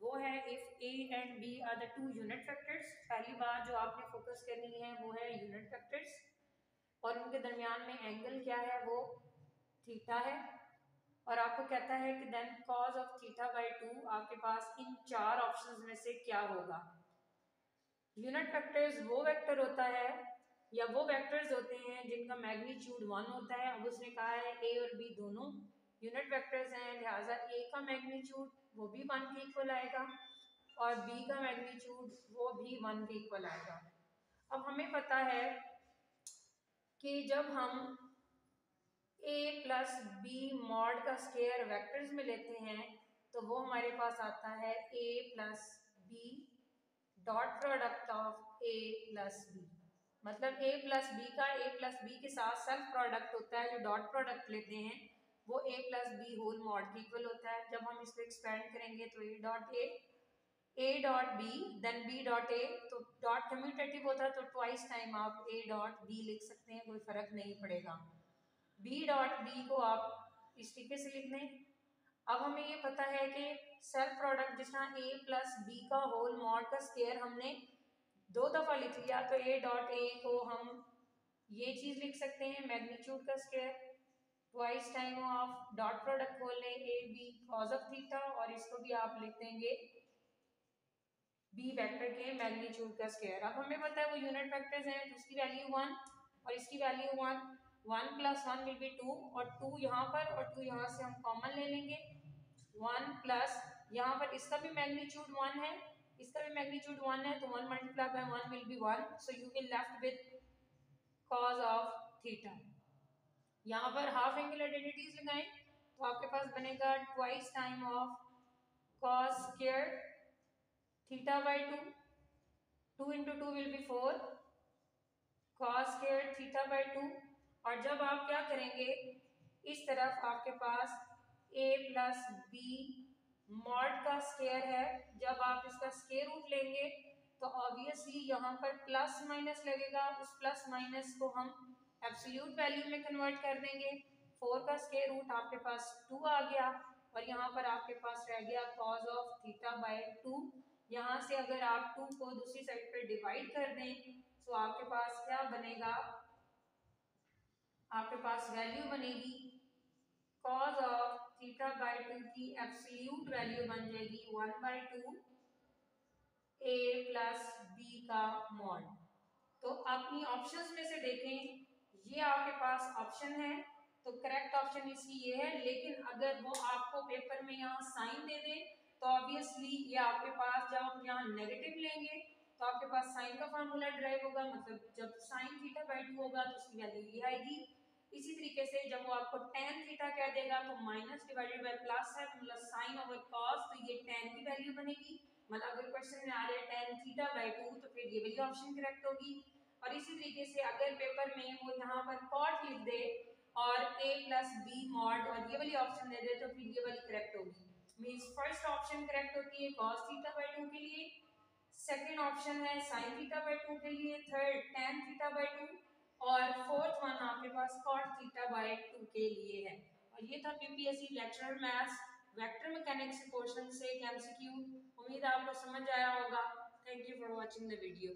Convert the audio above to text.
वो है if A and B are the two unit vectors. पहली बात जो आपने फोकस करनी है वो है यूनिट वेक्टर्स, और उनके दरमियान में एंगल क्या है, वो थीटा है। और आपको कहता है कि then cos of theta by 2, आपके पास इन चार ऑप्शंस में से क्या होगा। यूनिट वेक्टर्स वो वेक्टर होता है या वो वेक्टर्स होते हैं जिनका मैग्नीट्यूड 1 होता है। अब उसने कहा है ए और बी दोनों यूनिट वेक्टर्स हैं, लिहाजा ए का मैग्नीट्यूड वो भी 1 के इक्वल आएगा और बी का मैग्नीट्यूड वो भी 1 के इक्वल आएगा। अब हमें पता है कि जब हम a प्लस बी मॉड का स्केयर वेक्टर्स में लेते हैं तो वो हमारे पास आता है a plus B dot product of a plus B. मतलब a प्लस बी का a प्लस बी के साथ सेल्फ प्रोडक्ट होता है, जो डॉट प्रोडक्ट लेते हैं वो a plus B whole mod के इक्वल होता है। जब हम इसको एक्सपेंड करेंगे तो a dot B then b dot a, तो डॉट कम्यूटेटिव होता है तो ट्वाइस टाइम आप a डॉट b लिख सकते हैं, कोई फर्क नहीं पड़ेगा। b डॉट बी को आप इस तरीके से लिख दें। अब हमें ये पता है कि सेल्फ प्रोडक्ट जिस तरह a प्लस बी का होल मॉड का स्केयर हमने 2 दफा लिख लिया, तो a डॉट a को हम ये चीज लिख सकते हैं मैग्नीट्यूड का square twice time of dot product खोल लें a b cause of theta, और इसको भी आप लिख देंगे बी वेक्टर के मैग्नीट्यूड का स्केयर। अब हमें पता है वो यूनिट वेक्टर्स हैं तो इसकी वैल्यू 1 और इसकी वैल्यू 1, 1 प्लस 1 विल बी 2 और 2 यहाँ पर और 2 यहाँ से हम कॉमन ले लेंगे। 1 प्लस यहाँ पर इसका भी मैग्नीट्यूड 1 है, इसका भी मैग्नीट्यूड 1 है, तो 1 multiply by 1 will be 1, so you will left with cause of theta. यहाँ पर हाफ एंगल आइडेंटिटीज लगाएं तो आपके पास बनेगा twice time of cos square theta by 2, 2 into 2 will be 4 cos square theta by 2। और जब आप क्या करेंगे, इस तरफ आपके पास a प्लस बी मॉड का स्क्वायर है, जब आप इसका स्क्वायर रूट लेंगे तो ऑब्वियसली यहाँ पर प्लस माइनस लगेगा, उस प्लस माइनस को हम एब्सोल्यूट वैल्यू में कन्वर्ट कर देंगे। 4 का स्क्वायर रूट आपके पास 2 आ गया और यहाँ पर आपके पास रह गया कॉज ऑफ थीटा बाई 2। यहाँ से अगर आप 2 को दूसरी साइड पे डिवाइड कर दें तो आपके पास क्या बनेगा, आपके पास वैल्यू बनेगी कॉज ऑफ थीटा बाई 2 की एब्सोल्यूट वैल्यू बन जाएगी 1/2 a प्लस बी का मॉड। तो अपनी ऑप्शंस में से देखें, ये आपके पास ऑप्शन है तो करेक्ट ऑप्शन इसकी ये है, लेकिन अगर वो आपको पेपर में यहाँ साइन दे दे तो ऑब्वियसली ये आपके पास जब आप यहाँ नेगेटिव लेंगे तो आपके पास साइन का फार्मूला ड्राइव होगा, मतलब जब साइन थीटा बाई 2 होगा तो उसकी वैल्यू ये आएगी। इसी तरीके से जब वो आपको tan थीटा कह देगा तो माइनस डिवाइडेड बाय प्लस है तो मतलब साइन ओवर कॉस, तो ये tan की वैल्यू बनेगी। मतलब अगर क्वेश्चन में आ रहा है tan थीटा बाई 2 तो फिर ये वाली ऑप्शन करेक्ट होगी। और इसी तरीके से अगर पेपर में वो यहाँ पर कॉट लिख दे और a प्लस बी मॉड और ये वाली ऑप्शन दे दे तो फिर ये वाली करेक्ट होगी। मींस फर्स्ट ऑप्शन करेक्ट होती है cos थीटा बाई 2 के लिए, सेकंड ऑप्शन है sin थीटा बाई 2 के लिए, थर्ड tan थीटा बाई 2 और फोर्थ वन आपके पास cot थीटा बाई 2 के लिए है। और ये था PPSC lecturer maths vector mechanics portion से एमसीक्यू। उम्मीद है आपको समझ आया होगा। Thank you for watching the video.